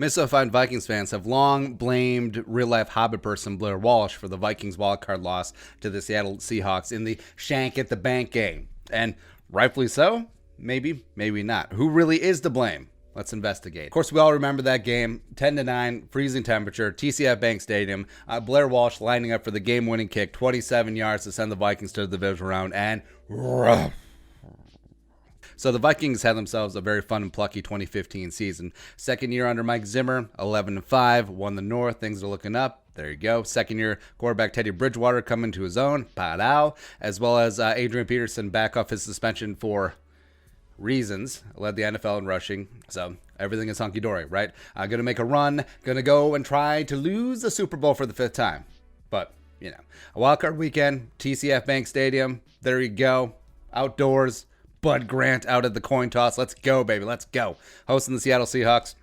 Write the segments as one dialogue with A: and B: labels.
A: Minnesota Vikings fans have long blamed real-life Hobbit person Blair Walsh for the Vikings wildcard loss to the Seattle Seahawks in the Shank at the bank game. And rightfully so? Maybe, maybe not. Who really is to blame? Let's investigate. Of course, we all remember that game, 10-9, freezing temperature, TCF Bank Stadium. Blair Walsh lining up for the game-winning kick, 27 yards to send the Vikings to the divisional round, and so the Vikings had themselves a very fun and plucky 2015 season. Second year under Mike Zimmer, 11-5, won the North. Things are looking up. There you go. Second year quarterback Teddy Bridgewater coming to his own, pow, as well as Adrian Peterson back off his suspension for reasons, led the NFL in rushing. So everything is hunky-dory, right? Going to make a run, going to go and try to lose the Super Bowl for the 5th time. But, you know, a wildcard weekend, TCF Bank Stadium, there you go, outdoors. Bud Grant out at the coin toss. Let's go, baby. Let's go. Hosting the Seattle Seahawks.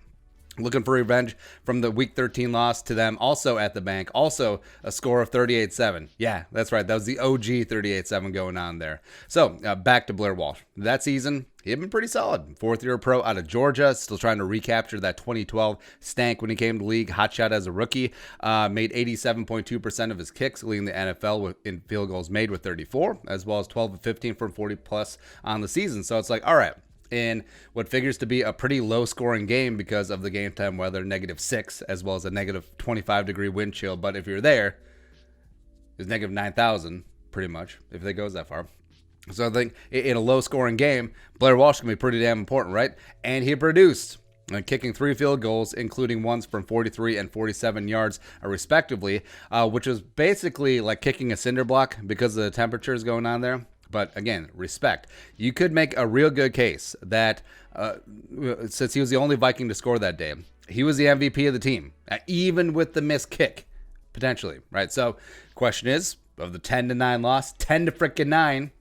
A: Looking for revenge from the Week 13 loss to them. Also at the bank. Also a score of 38-7. Yeah, that's right. That was the OG 38-7 going on there. So back to Blair Walsh. That season, he had been pretty solid. 4th-year pro out of Georgia. Still trying to recapture that 2012 stank when he came to the league. Hot shot as a rookie. Made 87.2% of his kicks, leading the NFL in field goals made with 34, as well as 12 of 15 from 40+ on the season. So it's like, all right. In what figures to be a pretty low-scoring game because of the game time weather, -6, as well as a -25-degree wind chill. But if you're there, it's -9,000, pretty much, if it goes that far. So I think in a low-scoring game, Blair Walsh can be pretty damn important, right? And he produced, kicking 3 field goals, including ones from 43 and 47 yards, respectively, which was basically like kicking a cinder block because of the temperatures going on there. But again, respect. You could make a real good case that since he was the only Viking to score that day, he was the MVP of the team, even with the missed kick, potentially, right? So question is, of the 10-9 loss, 10-9,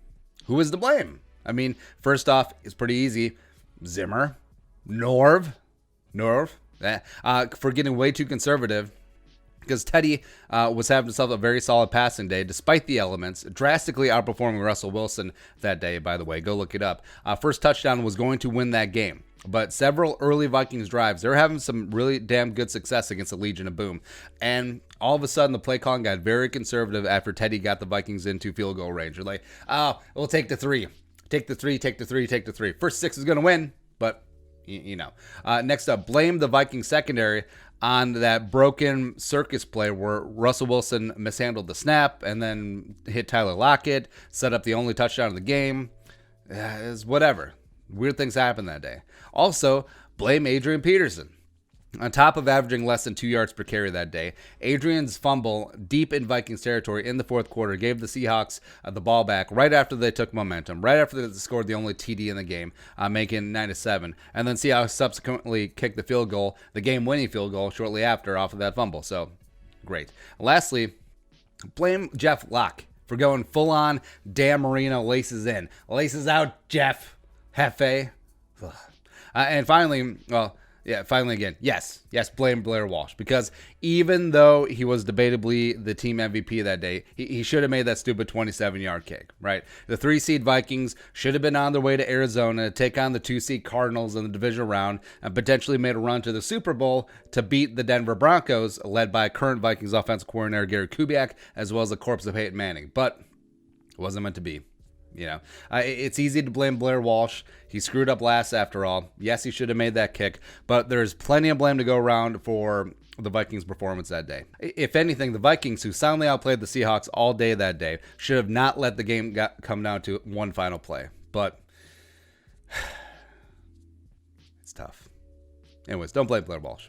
A: who is to blame? I mean, first off, it's pretty easy. Zimmer, Norv, for getting way too conservative. Because Teddy was having himself a very solid passing day, despite the elements, drastically outperforming Russell Wilson that day, by the way. Go look it up. First touchdown was going to win that game. But several early Vikings drives, they're having some really damn good success against the Legion of Boom. And all of a sudden, the play calling got very conservative after Teddy got the Vikings into field goal range. They're like, oh, we'll take the 3. Take the 3, take the 3, take the 3. First 6 is going to win, but, you know. Next up, blame the Viking secondary on that broken circus play where Russell Wilson mishandled the snap and then hit Tyler Lockett, set up the only touchdown of the game. It's whatever. Weird things happened that day. Also, blame Adrian Peterson. On top of averaging less than 2 yards per carry that day, Adrian's fumble deep in Vikings territory in the 4th quarter gave the Seahawks the ball back right after they took momentum, right after they scored the only TD in the game, making 9-7. And then Seahawks subsequently kicked the field goal, the game-winning field goal, shortly after off of that fumble. So, great. Lastly, blame Jeff Locke for going full-on Dan Marino laces in. Laces out, Jeff. Hefe. And finally, well, yeah, finally again, yes, blame Blair Walsh. Because even though he was debatably the team MVP that day, he should have made that stupid 27-yard kick, right? The 3-seed Vikings should have been on their way to Arizona to take on the 2-seed Cardinals in the divisional round and potentially made a run to the Super Bowl to beat the Denver Broncos, led by current Vikings offensive coordinator Gary Kubiak, as well as the corpse of Peyton Manning. But it wasn't meant to be. You know, it's easy to blame Blair Walsh. He screwed up last after all. Yes, he should have made that kick, but there's plenty of blame to go around for the Vikings' performance that day. If anything, the Vikings, who soundly outplayed the Seahawks all day that day, should have not let the game come down to one final play. But it's tough. Anyways, don't blame Blair Walsh.